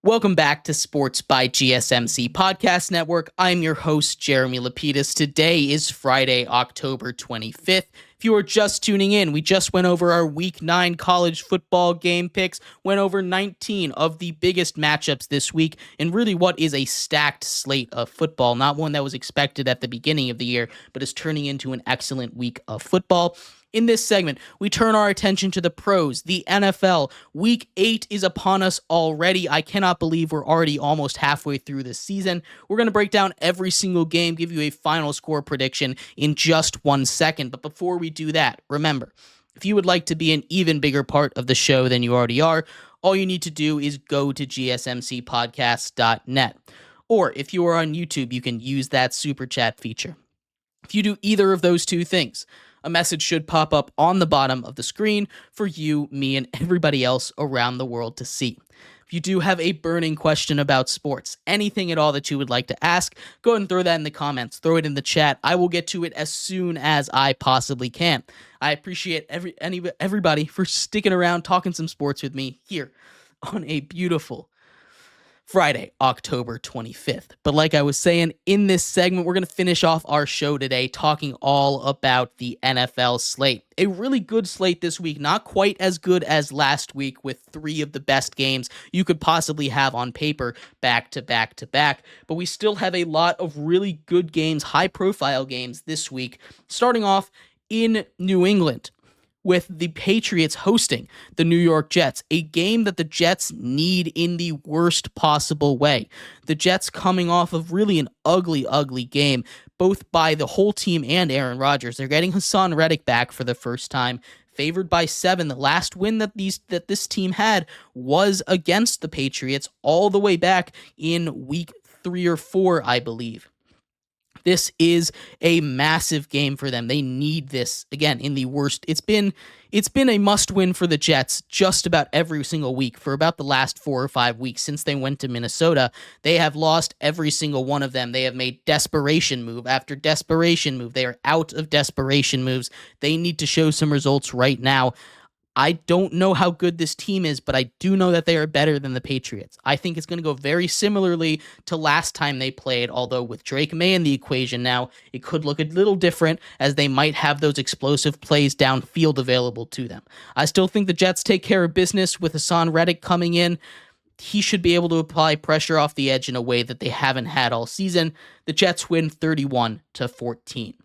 Welcome back to Sports by GSMC Podcast Network. I'm your host, Jeremy Lapidus. Today is Friday, October 25th. If you are just tuning in, we just went over our Week 9 college football game picks, went over 19 of the biggest matchups this week, and really what is a stacked slate of football, not one that was expected at the beginning of the year, but is turning into an excellent week of football. In this segment, we turn our attention to the pros, the NFL. Week 8 is upon us already. I cannot believe we're already almost halfway through this season. We're going to break down every single game, give you a final score prediction in just 1 second. But before we do that, remember, if you would like to be an even bigger part of the show than you already are, all you need to do is go to gsmcpodcast.net. Or if you are on YouTube, you can use that super chat feature. If you do either of those two things, a message should pop up on the bottom of the screen for you, me, and everybody else around the world to see. If you do have a burning question about sports, anything at all that you would like to ask, go ahead and throw that in the comments. Throw it in the chat. I will get to it as soon as I possibly can. I appreciate everybody for sticking around, talking some sports with me here on a beautiful Friday, October 25th. But like I was saying, in this segment, we're going to finish off our show today talking all about the NFL slate. A really good slate this week, not quite as good as last week with 3 of the best games you could possibly have on paper back to back to back. But we still have a lot of really good games, high-profile games this week, starting off in New England, with the Patriots hosting the New York Jets, a game that the Jets need in the worst possible way. The Jets coming off of really an ugly, ugly game, both by the whole team and Aaron Rodgers. They're getting Hassan Reddick back for the first time, favored by 7. The last win that this team had was against the Patriots all the way back in week 3 or 4, I believe. This is a massive game for them. They need this, again, in the worst. It's been a must-win for the Jets just about every single week for about the last 4 or 5 weeks since they went to Minnesota. They have lost every single one of them. They have made desperation move after desperation move. They are out of desperation moves. They need to show some results right now. I don't know how good this team is, but I do know that they are better than the Patriots. I think it's going to go very similarly to last time they played, although with Drake May in the equation now, it could look a little different as they might have those explosive plays downfield available to them. I still think the Jets take care of business with Hassan Reddick coming in. He should be able to apply pressure off the edge in a way that they haven't had all season. The Jets win 31-14.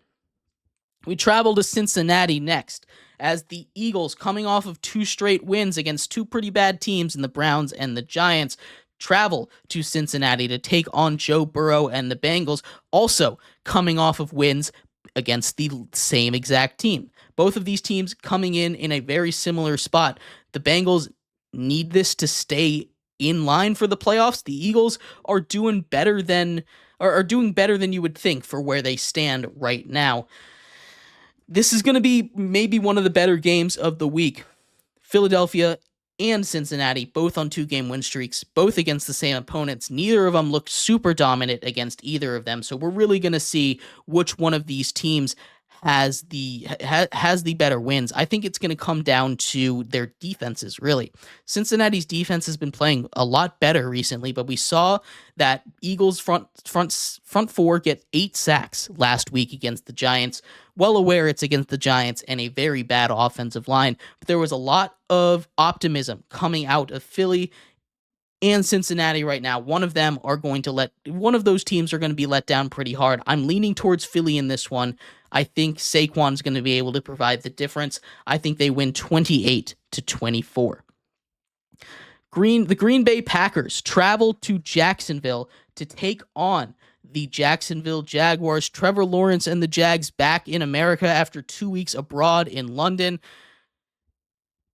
We travel to Cincinnati next, as the Eagles, coming off of 2 straight wins against 2 pretty bad teams in the Browns and the Giants, travel to Cincinnati to take on Joe Burrow and the Bengals, also coming off of wins against the same exact team. Both of these teams coming in a very similar spot. The Bengals need this to stay in line for the playoffs. The Eagles are doing better than you would think for where they stand right now. This is going to be maybe one of the better games of the week. Philadelphia and Cincinnati, both on 2-game win streaks, both against the same opponents. Neither of them looked super dominant against either of them, so we're really going to see which one of these teams has the better wins. I think it's going to come down to their defenses, really. Cincinnati's defense has been playing a lot better recently, but we saw that Eagles front 4 get 8 sacks last week against the Giants. Well aware it's against the Giants and a very bad offensive line, but there was a lot of optimism coming out of Philly and Cincinnati right now. One of those teams are going to be let down pretty hard. I'm leaning towards Philly in this one. I think Saquon's going to be able to provide the difference. I think they win 28-24. The Green Bay Packers travel to Jacksonville to take on the Jacksonville Jaguars. Trevor Lawrence and the Jags back in America after 2 weeks abroad in London.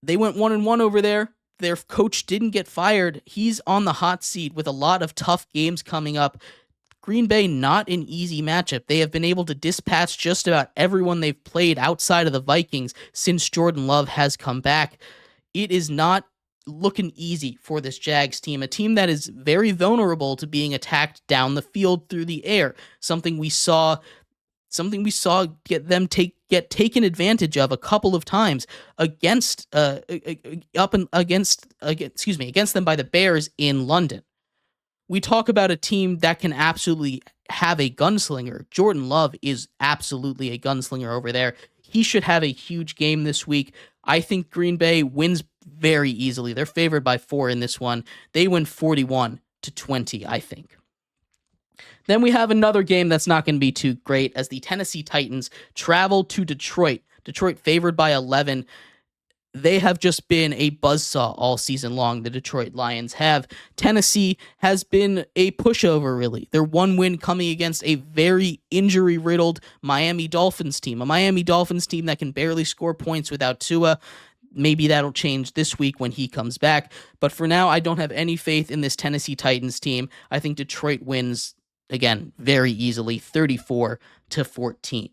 They went 1-1 over there. Their coach didn't get fired. He's on the hot seat with a lot of tough games coming up. Green Bay, not an easy matchup. They have been able to dispatch just about everyone they've played outside of the Vikings since Jordan Love has come back. It is not looking easy for this Jags team, a team that is very vulnerable to being attacked down the field through the air. Something we saw get them get taken advantage of a couple of times against them by the Bears in London. we talk about a team that can absolutely have a gunslinger. Jordan Love is absolutely a gunslinger over there. He should have a huge game this week. I think Green Bay wins very easily. They're favored by 4 in this one. They win 41-20, I think. Then we have another game that's not going to be too great as the Tennessee Titans travel to Detroit. Detroit favored by 11. They have just been a buzzsaw all season long. The Detroit Lions have. Tennessee has been a pushover, really. Their one win coming against a very injury-riddled Miami Dolphins team. A Miami Dolphins team that can barely score points without Tua. Maybe that'll change this week when he comes back. But for now, I don't have any faith in this Tennessee Titans team. I think Detroit wins, again, very easily, 34-14.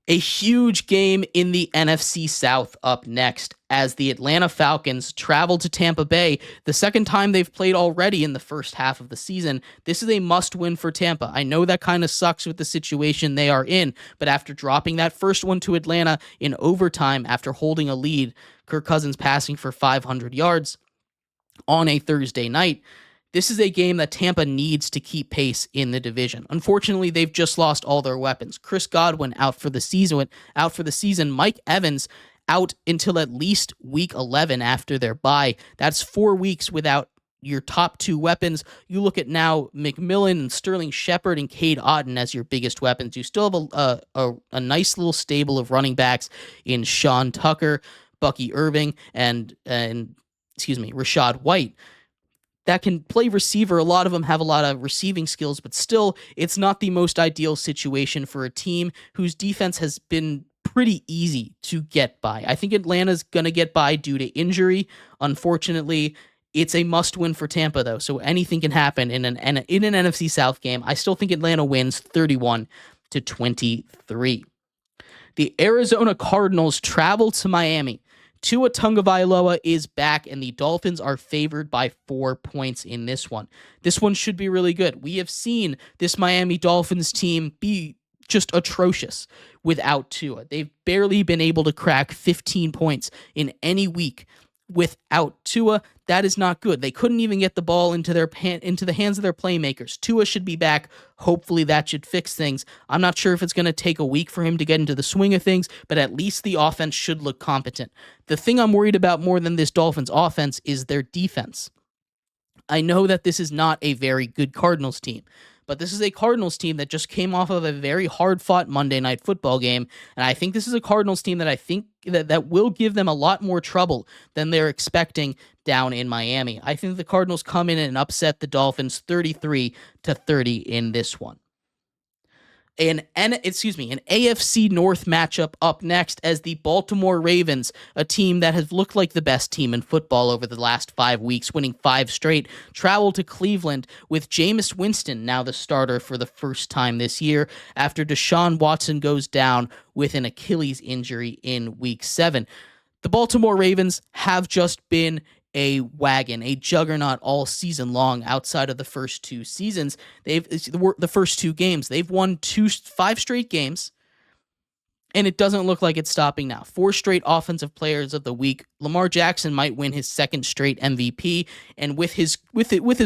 A huge game in the NFC South up next as the Atlanta Falcons travel to Tampa Bay, the second time they've played already in the first half of the season. This is a must-win for Tampa. I know that kind of sucks with the situation they are in, but after dropping that first one to Atlanta in overtime after holding a lead, Kirk Cousins passing for 500 yards on a Thursday night, this is a game that Tampa needs to keep pace in the division. Unfortunately, they've just lost all their weapons. Chris Godwin out for the season. Mike Evans out until at least week 11 after their bye. That's 4 weeks without your top 2 weapons. You look at now McMillan and Sterling Shepard and Cade Otton as your biggest weapons. You still have a nice little stable of running backs in Sean Tucker, Bucky Irving, and Rashad White that can play receiver. A lot of them have a lot of receiving skills, but still, it's not the most ideal situation for a team whose defense has been pretty easy to get by. I think Atlanta's going to get by due to injury. Unfortunately, it's a must-win for Tampa, though, so anything can happen in an NFC South game. I still think Atlanta wins 31-23. The Arizona Cardinals travel to Miami. Tua Tagovailoa is back, and the Dolphins are favored by 4 points in this one. This one should be really good. We have seen this Miami Dolphins team be just atrocious without Tua. They've barely been able to crack 15 points in any week without Tua. That is not good. They couldn't even get the ball into the hands of their playmakers. Tua should be back. Hopefully that should fix things. I'm not sure if it's going to take a week for him to get into the swing of things, but at least the offense should look competent. The thing I'm worried about more than this Dolphins offense is their defense. I know that this is not a very good Cardinals team, but this is a Cardinals team that just came off of a very hard-fought Monday Night Football game, and I think this is a Cardinals team that I think that will give them a lot more trouble than they're expecting down in Miami. I think the Cardinals come in and upset the Dolphins 33-30 in this one. An AFC North matchup up next as the Baltimore Ravens, a team that has looked like the best team in football over the last 5 weeks, winning 5 straight, travel to Cleveland with Jameis Winston now the starter for the first time this year after Deshaun Watson goes down with an Achilles injury in Week 7. The Baltimore Ravens have just been a wagon, a juggernaut all season long outside of the first 2 seasons. The first 2 games. They've won 5 straight games, and it doesn't look like it's stopping now. 4 straight offensive players of the week. Lamar Jackson might win his 2nd straight MVP, and with his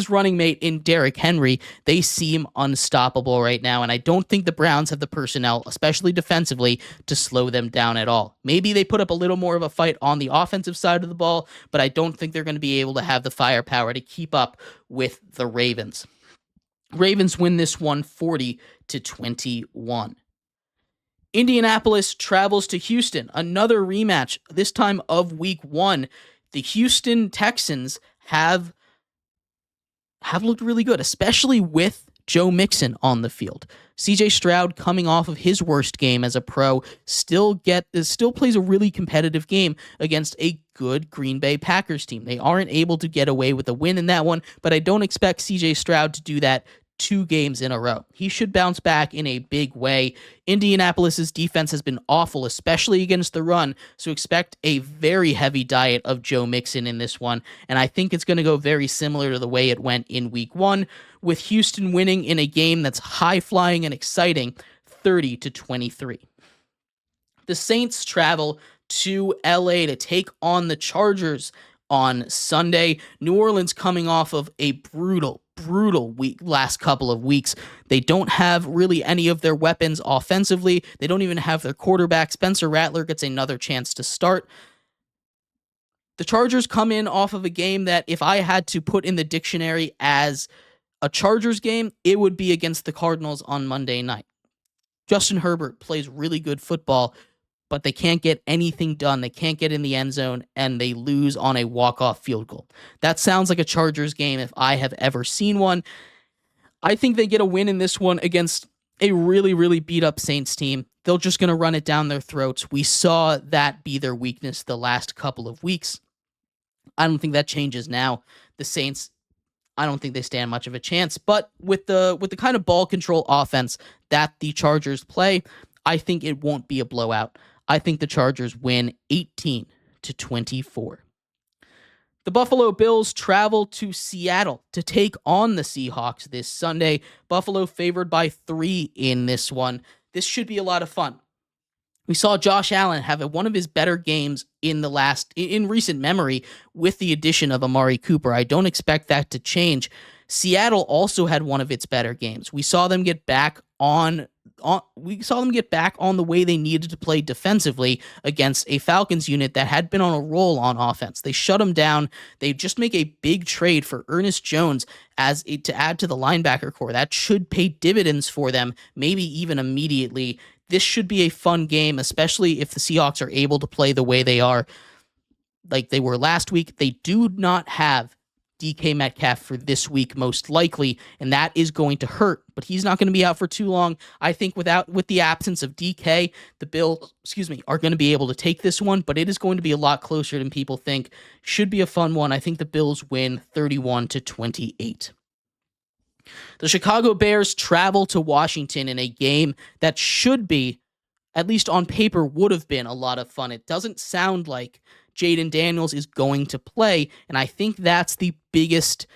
running mate in Derrick Henry, they seem unstoppable right now, and I don't think the Browns have the personnel, especially defensively, to slow them down at all. Maybe they put up a little more of a fight on the offensive side of the ball, but I don't think they're going to be able to have the firepower to keep up with the Ravens. Ravens win this one 40-21. Indianapolis travels to Houston, another rematch, this time of Week 1. The Houston Texans have looked really good, especially with Joe Mixon on the field. CJ Stroud, coming off of his worst game as a pro, still plays a really competitive game against a good Green Bay Packers team. They aren't able to get away with a win in that one, but I don't expect CJ Stroud to do that 2 games in a row. He should bounce back in a big way. Indianapolis's defense has been awful, especially against the run, so expect a very heavy diet of Joe Mixon in this one, and I think it's going to go very similar to the way it went in Week 1, with Houston winning in a game that's high-flying and exciting, 30-23. The Saints travel to LA to take on the Chargers on Sunday. New Orleans coming off of a brutal week last couple of weeks. They don't have really any of their weapons offensively. They don't even have their quarterback. Spencer Rattler gets another chance to start. The Chargers come in off of a game that if I had to put in the dictionary as a Chargers game, it would be against the Cardinals on Monday night. Justin Herbert plays really good football, but they can't get anything done. They can't get in the end zone, and they lose on a walk-off field goal. That sounds like a Chargers game if I have ever seen one. I think they get a win in this one against a really beat-up Saints team. They're just going to run it down their throats. We saw that be their weakness the last couple of weeks. I don't think that changes now. The Saints, I don't think they stand much of a chance. But with the kind of ball control offense that the Chargers play, I think it won't be a blowout. I think the Chargers win 18-24. The Buffalo Bills travel to Seattle to take on the Seahawks this Sunday. Buffalo favored by 3 in this one. This should be a lot of fun. We saw Josh Allen have one of his better games in recent memory with the addition of Amari Cooper. I don't expect that to change. Seattle also had one of its better games. We saw them get back on the way they needed to play defensively against a Falcons unit that had been on a roll on offense. They shut them down. They just make a big trade for Ernest Jones to add to the linebacker core. That should pay dividends for them, maybe even immediately. This should be a fun game, especially if the Seahawks are able to play the way they are, like they were last week. They do not have DK Metcalf for this week, most likely, and that is going to hurt, but he's not going to be out for too long. I think with the absence of DK, the Bills, are going to be able to take this one, but it is going to be a lot closer than people think. Should be a fun one. I think the Bills win 31-28. The Chicago Bears travel to Washington in a game that should be, at least on paper, would have been a lot of fun. It doesn't sound like Jaden Daniels is going to play, and I think that's the biggest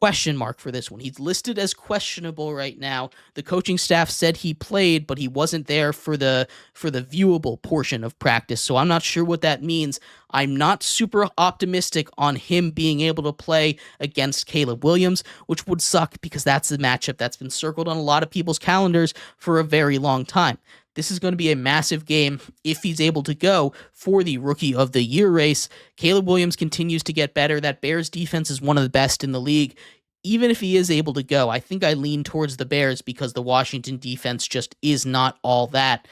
question mark for this one. He's listed as questionable right now. The coaching staff said he played, but he wasn't there for the viewable portion of practice, so I'm not sure what that means. I'm not super optimistic on him being able to play against Caleb Williams, which would suck because that's the matchup that's been circled on a lot of people's calendars for a very long time. This is going to be a massive game if he's able to go for the Rookie of the Year race. Caleb Williams continues to get better. That Bears defense is one of the best in the league. Even if he is able to go, I think I lean towards the Bears because the Washington defense just is not all that.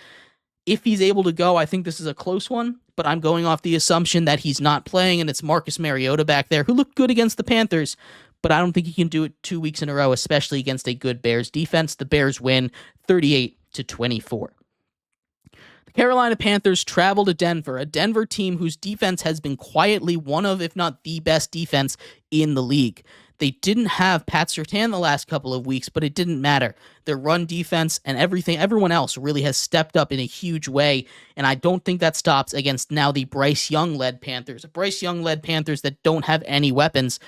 If he's able to go, I think this is a close one, but I'm going off the assumption that he's not playing, and it's Marcus Mariota back there, who looked good against the Panthers, but I don't think he can do it 2 weeks in a row, especially against a good Bears defense. The Bears win 38-24. The Carolina Panthers travel to Denver, a Denver team whose defense has been quietly one of, if not the best defense in the league. They didn't have Pat Surtain the last couple of weeks, but it didn't matter. Their run defense and everyone else really has stepped up in a huge way, and I don't think that stops against now the Bryce Young-led Panthers. Bryce Young-led Panthers that don't have any weapons.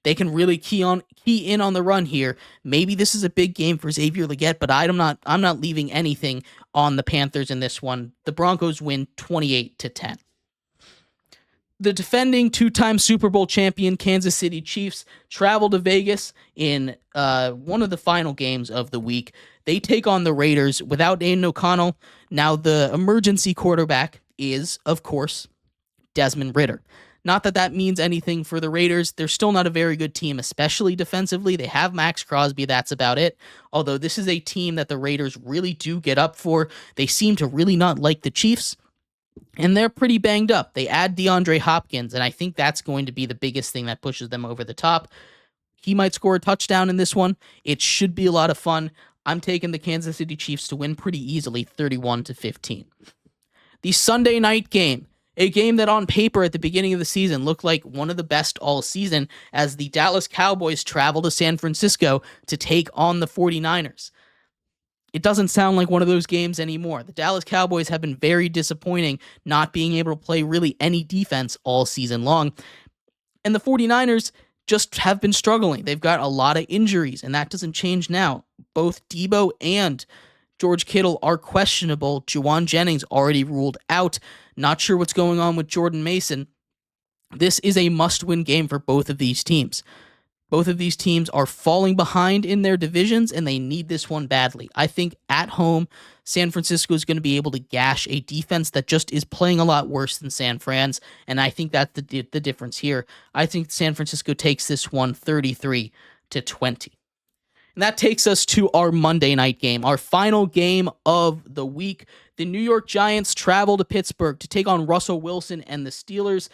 They can really key in on the run here. Maybe this is a big game for Xavier Legette, but I'm not leaving anything on the Panthers in this one. The Broncos win 28-10. The defending two-time Super Bowl champion Kansas City Chiefs travel to Vegas in one of the final games of the week. They take on the Raiders without Aiden O'Connell. Now, the emergency quarterback is, of course, Desmond Ridder. Not that that means anything for the Raiders. They're still not a very good team, especially defensively. They have Max Crosby. That's about it. Although this is a team that the Raiders really do get up for. They seem to really not like the Chiefs, and they're pretty banged up. They add DeAndre Hopkins, and I think that's going to be the biggest thing that pushes them over the top. He might score a touchdown in this one. It should be a lot of fun. I'm taking the Kansas City Chiefs to win pretty easily, 31-15. The Sunday night game. A game that on paper at the beginning of the season looked like one of the best all season as the Dallas Cowboys travel to San Francisco to take on the 49ers. It doesn't sound like one of those games anymore. The Dallas Cowboys have been very disappointing, not being able to play really any defense all season long. And the 49ers just have been struggling. They've got a lot of injuries, and that doesn't change now. Both Debo and George Kittle are questionable. Juwan Jennings already ruled out. Not sure what's going on with Jordan Mason. This is a must-win game for both of these teams. Both of these teams are falling behind in their divisions, and they need this one badly. I think at home, San Francisco is going to be able to gash a defense that just is playing a lot worse than San Fran's, and I think that's the difference here. I think San Francisco takes this one 33-20. And that takes us to our Monday night game, our final game of the week. The New York Giants travel to Pittsburgh to take on Russell Wilson and the Steelers.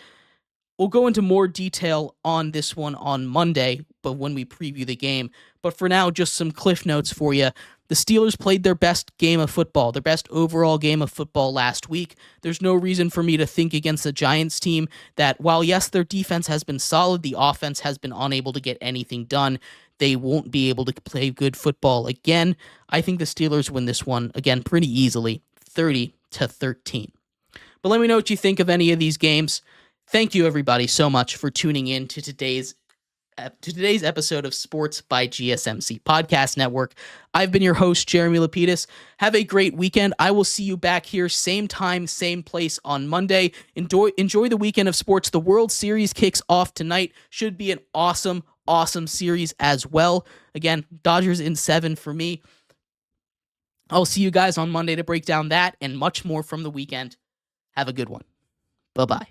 We'll go into more detail on this one on Monday, but when we preview the game. But for now, just some cliff notes for you. The Steelers played their best game of football, their best overall game of football last week. There's no reason for me to think against the Giants team that while, yes, their defense has been solid, the offense has been unable to get anything done. They won't be able to play good football again. I think the Steelers win this one, again, pretty easily, 30-13. But let me know what you think of any of these games. Thank you, everybody, so much for tuning in to today's episode of Sports by GSMC Podcast Network. I've been your host, Jeremy Lapidus. Have a great weekend. I will see you back here, same time, same place on Monday. Enjoy the weekend of sports. The World Series kicks off tonight. Should be an awesome series as well. Again, Dodgers in 7 for me. I'll see you guys on Monday to break down that and much more from the weekend. Have a good one. Bye-bye.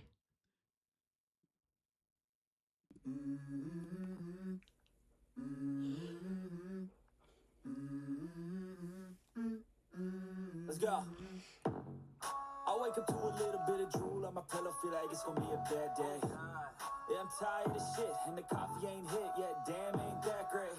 Let's go. I wake up to a little bit of drool on my pillow, feel like it's gonna be a bad day. Yeah, I'm tired of shit, and the coffee ain't hit yet, damn, ain't that great.